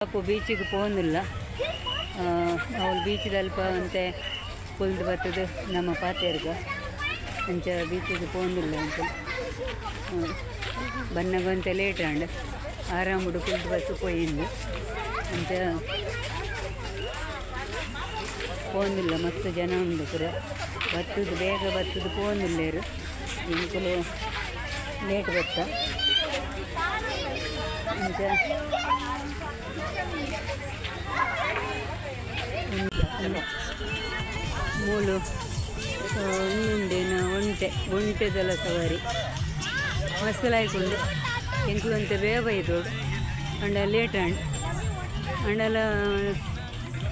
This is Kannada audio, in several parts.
ಬೀಚಿಗೆ പോകുന്നിಲ್ಲ. ಅವಳು ಬೀಚಿದಲ್ಲಿ ಅಂತೆ ಕುಲ್ದು ಬರ್ತದೆ ನಮ್ಮ ಪಾತೆರ್ಗ ಅಂಚ ಬೀಚಿಗೆ പോകുന്നിಲ್ಲ ಅಂತ ಬನ್ನಗಂತ ಲೇಟ್ ಅಂಡ್ ಆರಾಮುಡು ಕುಲ್ದು ಬತ್ತು ಪೋయింది ಅಂಚ പോകുന്നിಲ್ಲ. ಮಸ್ತ್ ಜನ ಉಂಡು ಪುರ ಬತ್ತದು ಬೇಗ ಬತ್ತದು പോകുന്നിಲ್ಲೇರು ಇಂಕುಲು ಲೇಟ್ ಬತ್ತ ಅಂಚ ಮೂಲು ಇನ್ನುಂಡೇನು ಒಂಟೆದೆಲ್ಲ ಸವಾರಿ ಮಸ್ತಲಾಯ್ಕೊಂಡು ಎಂಕುಲಂತೆ ಬೇಗ ಇದು ಅಂಡ ಲೇಟ್ ಅಂಡಲ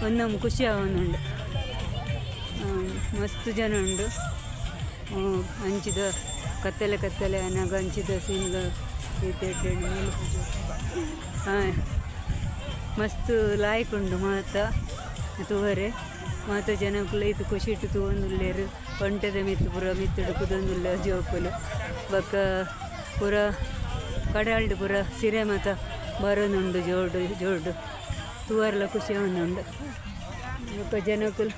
ಒಂದೊಮ್ಮೆ ಖುಷಿ ಆವೊಂದುಂಡು. ಮಸ್ತ್ ಜನ ಉಂಡು. ಹಂಚಿದ ಕತ್ತಲೆ ಅನ್ನಾಗ ಹಂಚಿದ ಸೀನ್ಗ ಹಾಂ ಮಸ್ತ್ ಲಾಯ್ಕೊಂಡು ತೂವರೆ ಮಾತ ಜನಕ್ಕುಲ ಇದು ಖುಷಿ ಇಟ್ಟು ತೂವೊಂದುಲ್ಲೇರು ಒಂಟೆದ ಮಿತ್ತುಡು ಕುದೊಂದುಲ್ಲ ಜೋಕುಲು ಬೊಕ್ಕ ಪೂರ ಕಡಾಳ್ದು ಪೂರ ಸಿರೆ ಮಾತ ಬರೋದುಂಡು ಜೋಡು ತೂವರೆಲ್ಲ ಖುಷಿ ಆವೊಂದುಂಡು. ಬೊಕ್ಕ ಜನಕ್ಕುಲು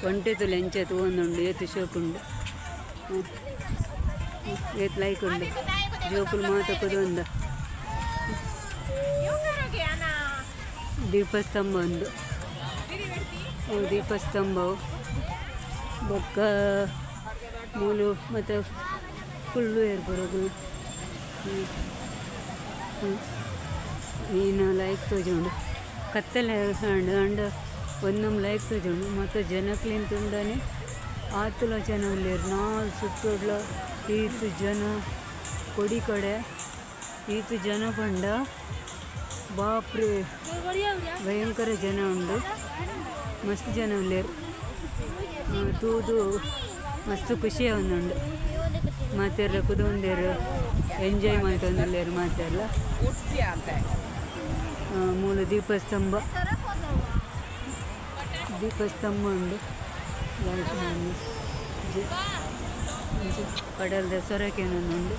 ಒಂಟೆತುಲು ಎಂಚ ತೂವೊಂದುಂಡು ಏತು ಶೋಕುಂಡು ಏತು ಲೈಕುಂಡು ಜೋಕುಲು ಮಾತ ಕುದೊಂದ ದೀಪಸ್ತಂಭ ಒಂದು ದೀಪಸ್ತಂಭವು ಬೊಕ್ಕ ಮೂಲು ಮತ್ತು ಫುಲ್ಲು ಏರ್ಬರೋದು ನೀನು ಲೈಕ್ ತೋಜುಂಡು ಕತ್ತಲೆ ಅಂಡ ಒಂದೊಮ್ಮೆ ಲೈಕ್ ತೋಜುಂಡು ಮತ್ತು ಜನಕ್ಲಿಂತಾನೆ ಆತುಲ ಜನ ಉಳ್ಳೇರು ನಾಲ್ ಸುತ್ತೋಡ್ಲ ಈತು ಜನ ಕೊಡಿ ಕಡೆ ಈತು ಜನ ಪಂಡ ಬಾಪ್ರೆ ಭಯಂಕರ ಜನ ಉಂಡು. ಮಸ್ತ್ ಜನ ಉಳ್ಳೇರು ತೂದು ಮಸ್ತ್ ಖುಷಿ ಆವೊಂದುಂಡು. ಮಾತೆಲ್ಲ ಕುದೊಂದೇರು ಎಂಜಾಯ್ ಮಾಡ್ಕೊಂಡುಲ್ಲೇರು ಮಾತೆಲ್ಲ. ಮೂಲ ದೀಪಸ್ತಂಭ ಉಂಡು. ಕಡಲ್ದ ಸೊರಕೆನೊಂದುಂಡು.